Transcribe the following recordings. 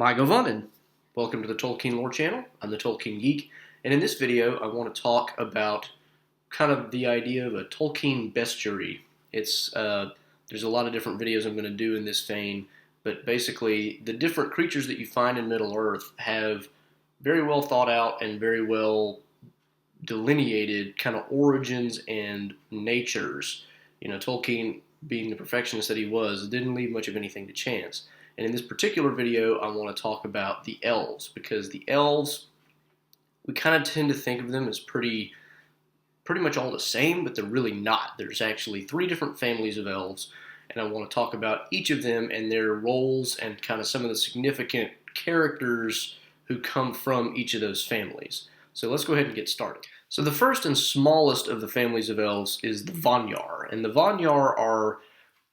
My Govanen. Welcome to the Tolkien Lore channel. I'm the Tolkien Geek, and in this video I want to talk about kind of the idea of a Tolkien bestiary. There's a lot of different videos I'm going to do in this vein, but basically the different creatures that you find in Middle-earth have very well thought out and very well delineated kind of origins and natures. Tolkien, being the perfectionist that he was, didn't leave much of anything to chance. And in this particular video, I want to talk about the elves, because the elves, we kind of tend to think of them as pretty much all the same, but they're really not. There's actually 3 different families of elves, and I want to talk about each of them and their roles and kind of some of the significant characters who come from each of those families. So let's go ahead and get started. So the first and smallest of the families of elves is the Vanyar, and the Vanyar are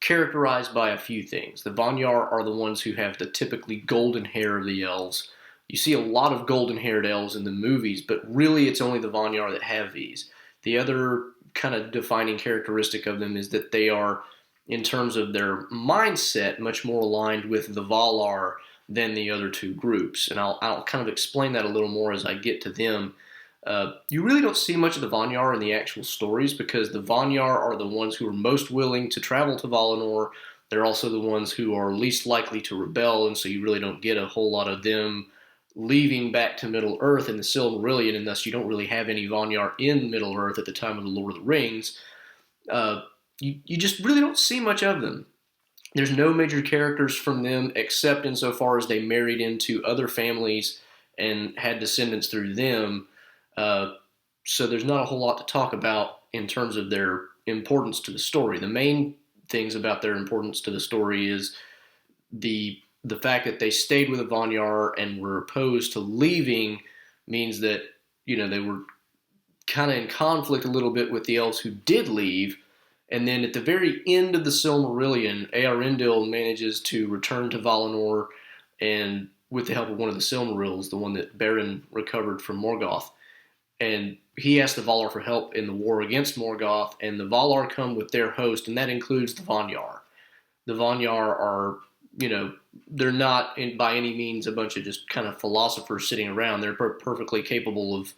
characterized by a few things. The Vanyar are the ones who have the typically golden hair of the elves. You see a lot of golden-haired elves in the movies, but really it's only the Vanyar that have these. The other kind of defining characteristic of them is that they are, in terms of their mindset, much more aligned with the Valar than the other 2 groups. And I'll kind of explain that a little more as I get to them. You really don't see much of the Vanyar in the actual stories, because the Vanyar are the ones who are most willing to travel to Valinor. They're also the ones who are least likely to rebel, and so you really don't get a whole lot of them leaving back to Middle-earth in the Silmarillion, and thus you don't really have any Vanyar in Middle-earth at the time of the Lord of the Rings. You just really don't see much of them. There's no major characters from them, except insofar as they married into other families and had descendants through them. So there's not a whole lot to talk about in terms of their importance to the story. The main things about their importance to the story is the fact that they stayed with the Vanyar and were opposed to leaving means that, they were kind of in conflict a little bit with the elves who did leave. And then at the very end of the Silmarillion, Eärendil manages to return to Valinor, and with the help of one of the Silmarils, the one that Beren recovered from Morgoth. And he asked the Valar for help in the war against Morgoth, and the Valar come with their host, and that includes the Vanyar. The Vanyar are, they're not by any means a bunch of just kind of philosophers sitting around. They're perfectly capable of,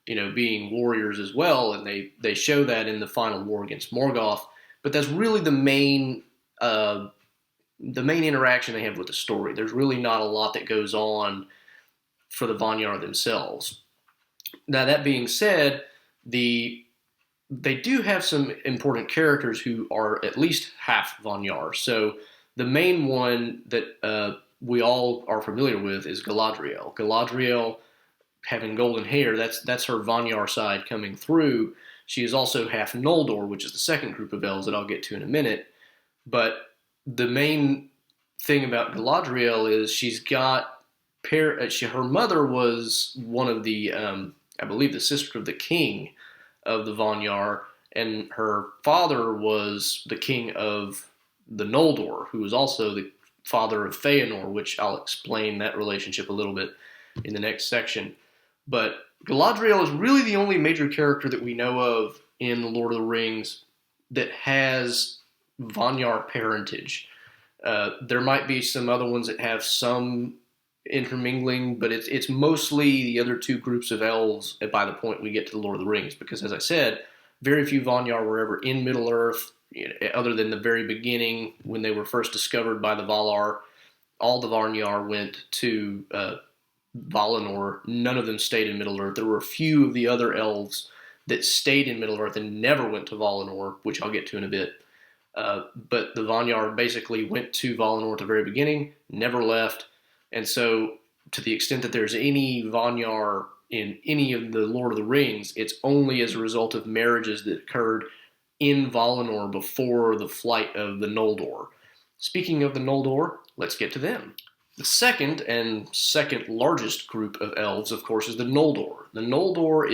being warriors as well, and they show that in the final war against Morgoth. But that's really the main interaction they have with the story. There's really not a lot that goes on for the Vanyar themselves. Now, that being said, they do have some important characters who are at least half Vanyar. So the main one that we all are familiar with is Galadriel. Galadriel, having golden hair, that's her Vanyar side coming through. She is also half Noldor, which is the second group of elves that I'll get to in a minute. But the main thing about Galadriel is she's got her mother was one of the, I believe, the sister of the king of the Vanyar, and her father was the king of the Noldor, who was also the father of Feanor, which I'll explain that relationship a little bit in the next section. But Galadriel is really the only major character that we know of in The Lord of the Rings that has Vanyar parentage. There might be some other ones that have some intermingling, but it's mostly the other 2 groups of elves by the point we get to the Lord of the Rings, because, as I said, very few Vanyar were ever in Middle-earth, other than the very beginning when they were first discovered by the Valar. All the Vanyar went to Valinor. None of them stayed in Middle-earth. There were a few of the other elves that stayed in Middle-earth and never went to Valinor, which I'll get to in a bit. But the Vanyar basically went to Valinor at the very beginning, never left. And so, to the extent that there's any Vanyar in any of the Lord of the Rings, it's only as a result of marriages that occurred in Valinor before the flight of the Noldor. Speaking of the Noldor, let's get to them. The second largest group of elves, of course, is the Noldor. The Noldor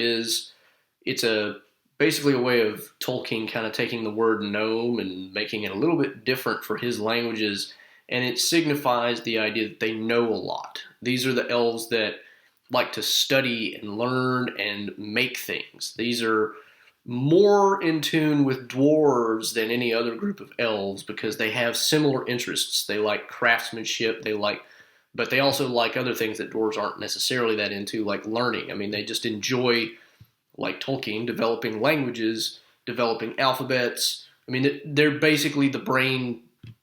it's basically a way of Tolkien kind of taking the word gnome and making it a little bit different for his languages, and it signifies the idea that they know a lot. These are the elves that like to study and learn and make things. These are more in tune with dwarves than any other group of elves, because they have similar interests. They like craftsmanship, they like but they also like other things that dwarves aren't necessarily that into, like learning. I mean, they just enjoy, like Tolkien, developing languages, developing alphabets. I mean, they're basically the brain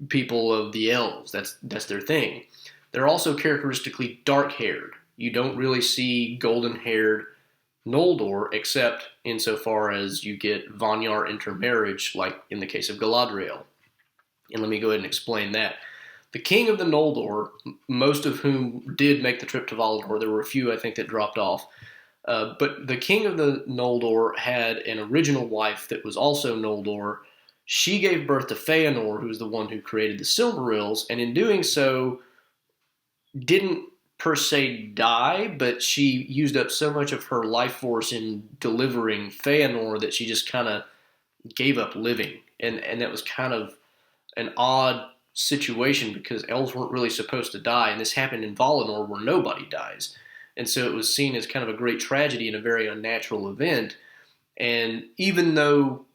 people of the elves. That's their thing. They're also characteristically dark-haired. You don't really see golden-haired Noldor, except insofar as you get Vanyar intermarriage, like in the case of Galadriel. And let me go ahead and explain that. The king of the Noldor, most of whom did make the trip to Valinor, there were a few I think that dropped off, but the king of the Noldor had an original wife that was also Noldor. She gave birth to Feanor, who's the one who created the Silmarils, and in doing so, didn't per se die, but she used up so much of her life force in delivering Feanor that she just kind of gave up living. And that was kind of an odd situation because elves weren't really supposed to die, and this happened in Valinor where nobody dies. And so it was seen as kind of a great tragedy and a very unnatural event. And even though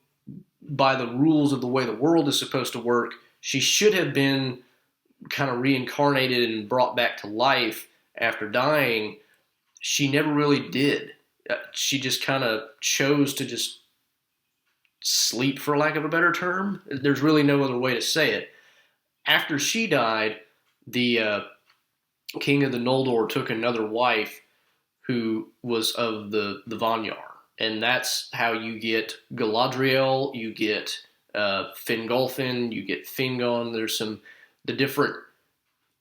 by the rules of the way the world is supposed to work, she should have been kind of reincarnated and brought back to life after dying, she never really did. She just kind of chose to just sleep, for lack of a better term. There's really no other way to say it. After she died, the king of the Noldor took another wife who was of the Vanyar. And that's how you get Galadriel, you get Fingolfin, you get Fingon. There's the different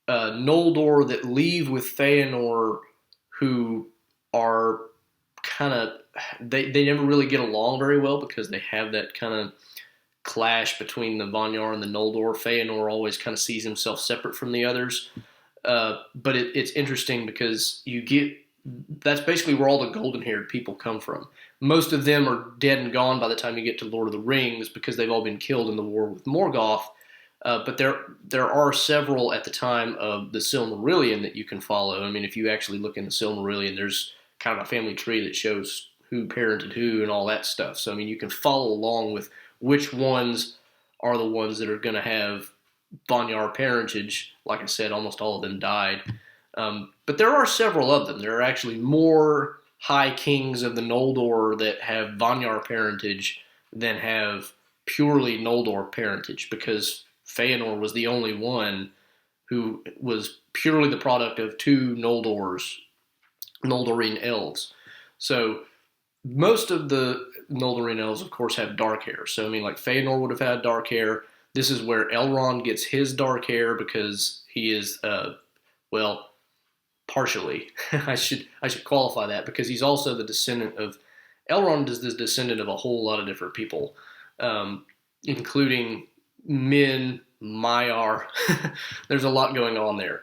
Noldor that leave with Feanor who are kind of, they never really get along very well because they have that kind of clash between the Vanyar and the Noldor. Feanor always kind of sees himself separate from the others. But it's interesting because that's basically where all the golden-haired people come from. Most of them are dead and gone by the time you get to Lord of the Rings because they've all been killed in the war with Morgoth. But there are several at the time of the Silmarillion that you can follow. I mean, if you actually look in the Silmarillion, there's kind of a family tree that shows who parented who and all that stuff. So, I mean, you can follow along with which ones are the ones that are going to have Vanyar parentage. Like I said, almost all of them died. But there are several of them. There are actually more High Kings of the Noldor that have Vanyar parentage than have purely Noldor parentage, because Feanor was the only one who was purely the product of two Noldorine elves. So most of the Noldorine elves, of course, have dark hair. So, I mean, like Feanor would have had dark hair. This is where Elrond gets his dark hair because he is, well, partially. I should qualify that because he's also the descendant of, Elrond is the descendant of a whole lot of different people, including Min, Maiar. There's a lot going on there.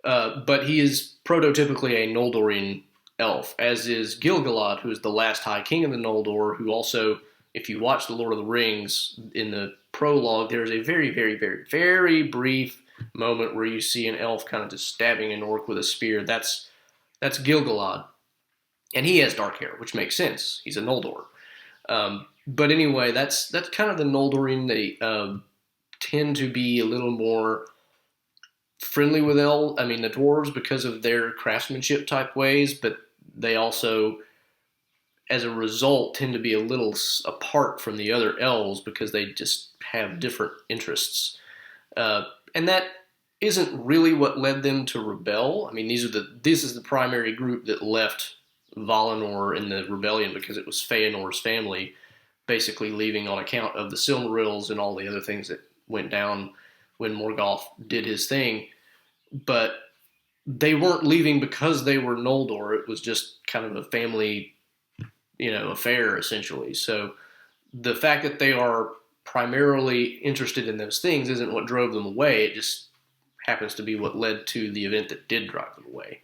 But he is prototypically a Noldorine elf, as is Gil-galad, who is the last High King of the Noldor, who also, if you watch The Lord of the Rings, in the prologue, there's a very, very, very, very brief moment where you see an elf kind of just stabbing an orc with a spear. That's Gil-galad. And he has dark hair, which makes sense. He's a Noldor. But anyway, that's kind of the Noldorine. They tend to be a little more friendly with the dwarves because of their craftsmanship type ways, but they also, as a result, tend to be a little apart from the other elves because they just have different interests. And that isn't really what led them to rebel. I mean, this is the primary group that left Valinor in the rebellion because it was Feanor's family basically leaving on account of the Silmarils and all the other things that went down when Morgoth did his thing. But they weren't leaving because they were Noldor. It was just kind of a family, affair, essentially. So the fact that they are primarily interested in those things isn't what drove them away. It just happens to be what led to the event that did drive them away.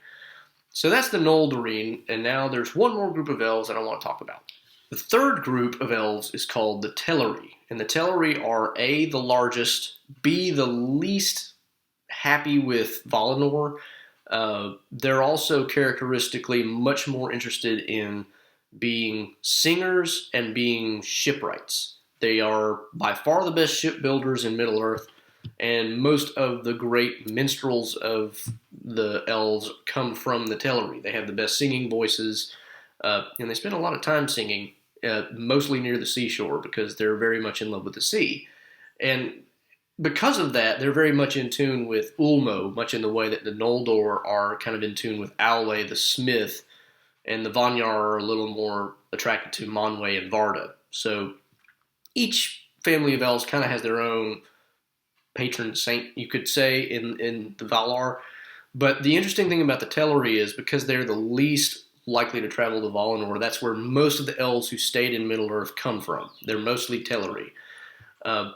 So that's the Noldorine, and now there's one more group of elves that I want to talk about. The third group of elves is called the Teleri, and the Teleri are A, the largest, B, the least happy with Valinor. They're also characteristically much more interested in being singers and being shipwrights. They are by far the best shipbuilders in Middle-earth. and most of the great minstrels of the elves come from the Teleri. They have the best singing voices, and they spend a lot of time singing, mostly near the seashore because they're very much in love with the sea. And because of that, they're very much in tune with Ulmo, much in the way that the Noldor are kind of in tune with Aule the Smith, and the Vanyar are a little more attracted to Manwë and Varda. So each family of elves kind of has their own patron saint, you could say, in the Valar. But the interesting thing about the Teleri is because they're the least likely to travel to Valinor, that's where most of the elves who stayed in Middle Earth come from. They're mostly Teleri. Uh,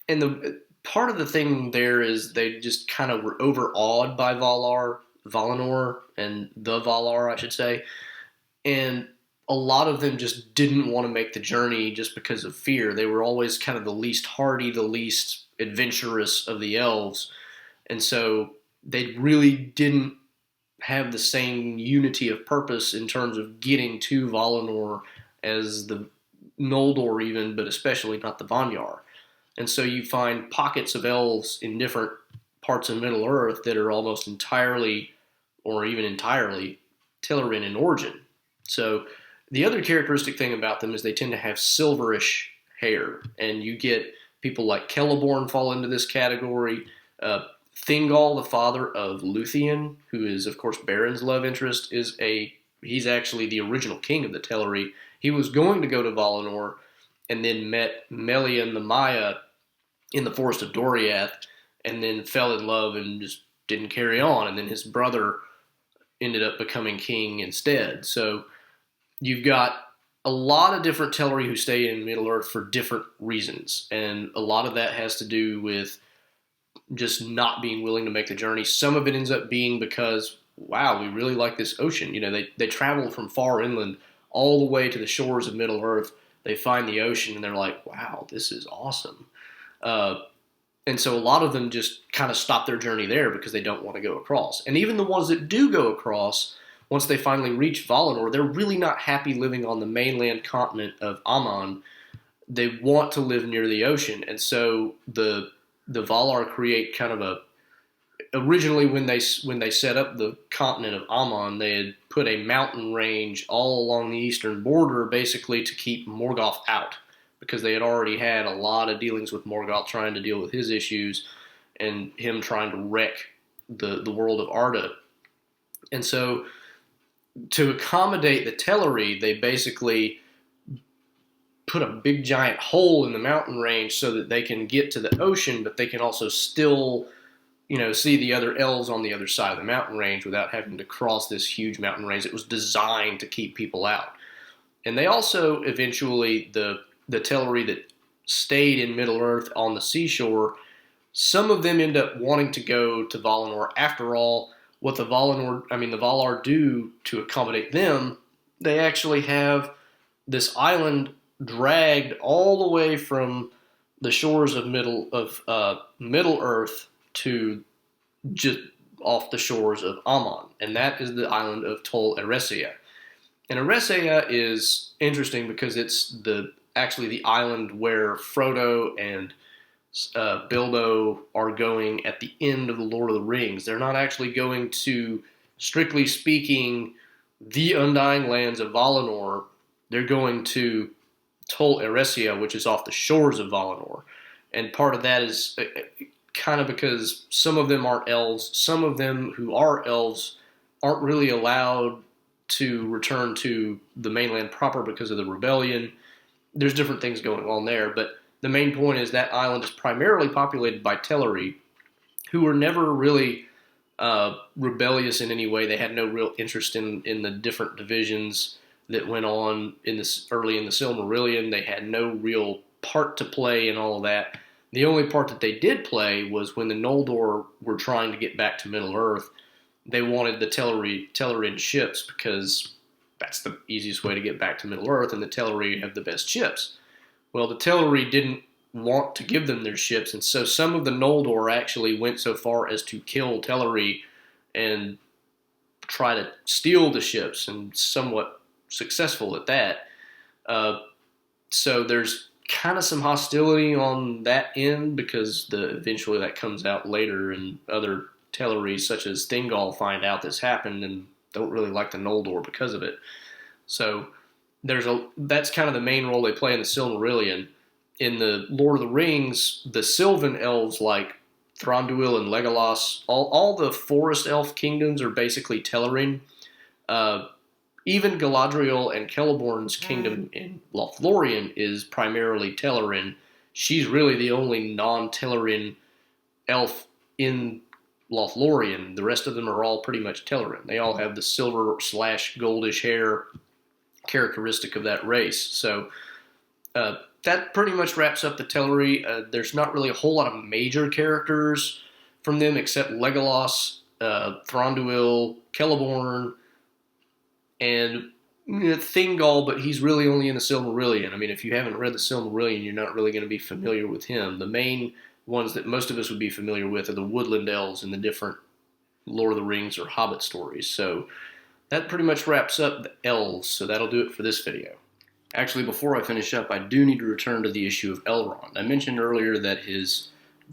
and the part of the thing there is they just kind of were overawed by Valinor, and the Valar, I should say. And a lot of them just didn't want to make the journey just because of fear. They were always kind of the least hardy, the least adventurous of the elves. And so they really didn't have the same unity of purpose in terms of getting to Valinor as the Noldor even, but especially not the Vanyar. And so you find pockets of elves in different parts of Middle Earth that are almost entirely, or even entirely, Telerin in origin. So the other characteristic thing about them is they tend to have silverish hair, and you get people like Celeborn fall into this category. Thingol, the father of Luthien, who is of course Beron's love interest, he's actually the original king of the Teleri. He was going to go to Valinor, and then met Melian the Maya in the forest of Doriath, and then fell in love and just didn't carry on. And then his brother ended up becoming king instead. So you've got a lot of different Teleri who stay in Middle Earth for different reasons, and a lot of that has to do with just not being willing to make the journey. Some of it ends up being because, wow, we really like this ocean. You know, they travel from far inland all the way to the shores of Middle Earth. They find the ocean and they're like, wow, this is awesome. And so a lot of them just kind of stop their journey there because they don't want to go across. And even the ones that do go across, once they finally reach Valinor, they're really not happy living on the mainland continent of Aman. They want to live near the ocean. And so the Valar create kind of originally when they set up the continent of Aman, they had put a mountain range all along the eastern border basically to keep Morgoth out, because they had already had a lot of dealings with Morgoth trying to deal with his issues and him trying to wreck the world of Arda. And so to accommodate the Teleri, they basically put a big giant hole in the mountain range so that they can get to the ocean, but they can also still, see the other elves on the other side of the mountain range without having to cross this huge mountain range. It was designed to keep people out. And they also eventually, the Teleri that stayed in Middle Earth on the seashore, some of them end up wanting to go to Valinor. After all, what the Valar do to accommodate them, they actually have this island dragged all the way from the shores of Middle Earth to just off the shores of Aman, and that is the island of Tol Eressëa. And Eressëa is interesting because it's actually the island where Frodo and Bilbo are going at the end of the Lord of the Rings. They're not actually going to, strictly speaking, the Undying Lands of Valinor. They're going to Tol Eressëa, which is off the shores of Valinor. And part of that is kind of because some of them aren't elves. Some of them who are elves aren't really allowed to return to the mainland proper because of the rebellion. There's different things going on there, but the main point is that island is primarily populated by Teleri, who were never really rebellious in any way. They had no real interest in the different divisions that went on early in the Silmarillion. They had no real part to play in all of that. The only part that they did play was when the Noldor were trying to get back to Middle Earth. They wanted the Telerin ships because that's the easiest way to get back to Middle Earth, and the Teleri have the best ships. Well, the Teleri didn't want to give them their ships, and so some of the Noldor actually went so far as to kill Teleri and try to steal the ships, and somewhat successful at that. So there's kind of some hostility on that end because eventually that comes out later, and other Teleries such as Thingol find out this happened and don't really like the Noldor because of it. So that's kind of the main role they play in the Silmarillion. In the Lord of the Rings, the Sylvan elves like Thranduil and Legolas, all the forest elf kingdoms are basically Telerin. Even Galadriel and Celeborn's kingdom in Lothlorien is primarily Telerin. She's really the only non-Telerin elf in Lothlorien. The rest of them are all pretty much Telerin. They all have the silver/goldish hair characteristic of that race. So that pretty much wraps up the Teleri. There's not really a whole lot of major characters from them except Legolas, Thranduil, Celeborn, and Thingol, but he's really only in the Silmarillion. I mean, if you haven't read the Silmarillion, you're not really going to be familiar with him. The main ones that most of us would be familiar with are the Woodland Elves in the different Lord of the Rings or Hobbit stories. So that pretty much wraps up the elves, so that'll do it for this video. Actually, before I finish up, I do need to return to the issue of Elrond. I mentioned earlier that his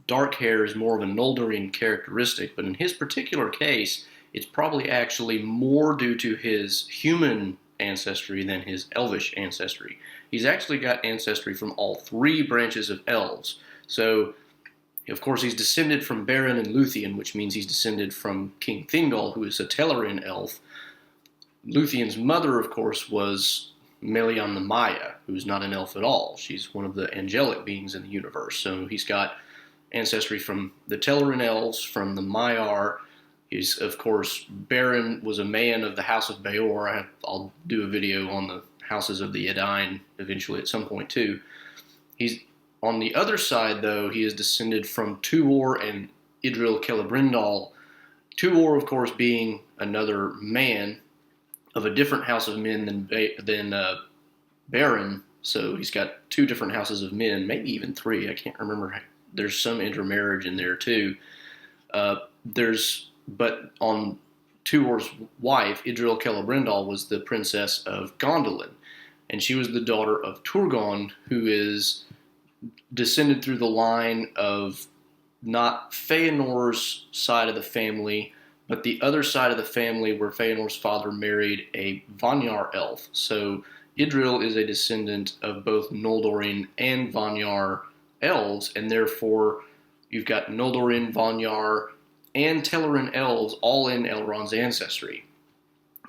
dark hair is more of a Noldorian characteristic, but in his particular case, it's probably actually more due to his human ancestry than his elvish ancestry. He's actually got ancestry from all three branches of elves. So, of course, he's descended from Beren and Luthien, which means he's descended from King Thingol, who is a Telerin elf. Luthien's mother, of course, was Melian the Maya, who's not an elf at all. She's one of the angelic beings in the universe. So he's got ancestry from the Telerin elves, from the Maiar. He's, of course, Beren was a man of the House of Beor. I'll do a video on the houses of the Edain eventually at some point, too. He's on the other side, though, he is descended from Tuor and Idril Celebrimbor. Tuor, of course, being another man of a different house of men than Beren. So he's got two different houses of men, maybe even three. I can't remember. There's some intermarriage in there, too. But on Tuor's wife, Idril Celebrimbor was the princess of Gondolin, and she was the daughter of Turgon, who is descended through the line of not Feanor's side of the family, but the other side of the family where Feanor's father married a Vanyar elf. So Idril is a descendant of both Noldorian and Vanyar elves, and therefore you've got Noldorian, Vanyar, and Telerin elves all in Elrond's ancestry.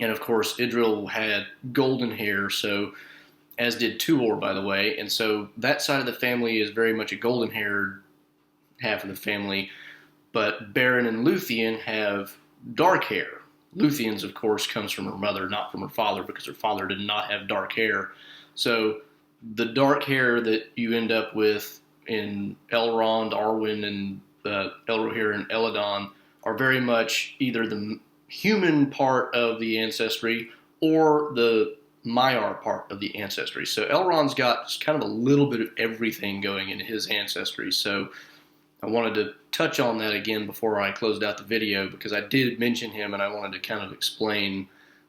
And of course, Idril had golden hair, so as did Tuor, by the way, and so that side of the family is very much a golden-haired half of the family, but Beren and Luthien have dark hair. Luthien's, of course, comes from her mother, not from her father, because her father did not have dark hair. So the dark hair that you end up with in Elrond, Arwen, and Elrohir and Elladan are very much either the human part of the ancestry or the Maiar part of the ancestry. So Elrond's got kind of a little bit of everything going in his ancestry. So I wanted to touch on that again before I closed out the video, because I did mention him and I wanted to kind of explain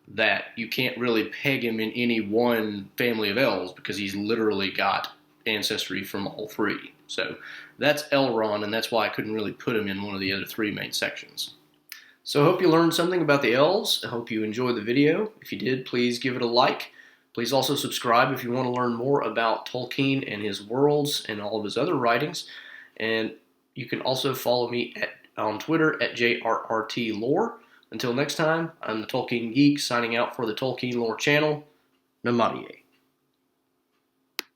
that you can't really peg him in any one family of elves because he's literally got ancestry from all three. So that's Elrond, and that's why I couldn't really put him in one of the other three main sections. So I hope you learned something about the elves. I hope you enjoyed the video. If you did, please give it a like. Please also subscribe if you want to learn more about Tolkien and his worlds and all of his other writings. And you can also follow me on Twitter at JRRTLore. Until next time, I'm the Tolkien Geek signing out for the Tolkien Lore channel. Namaste.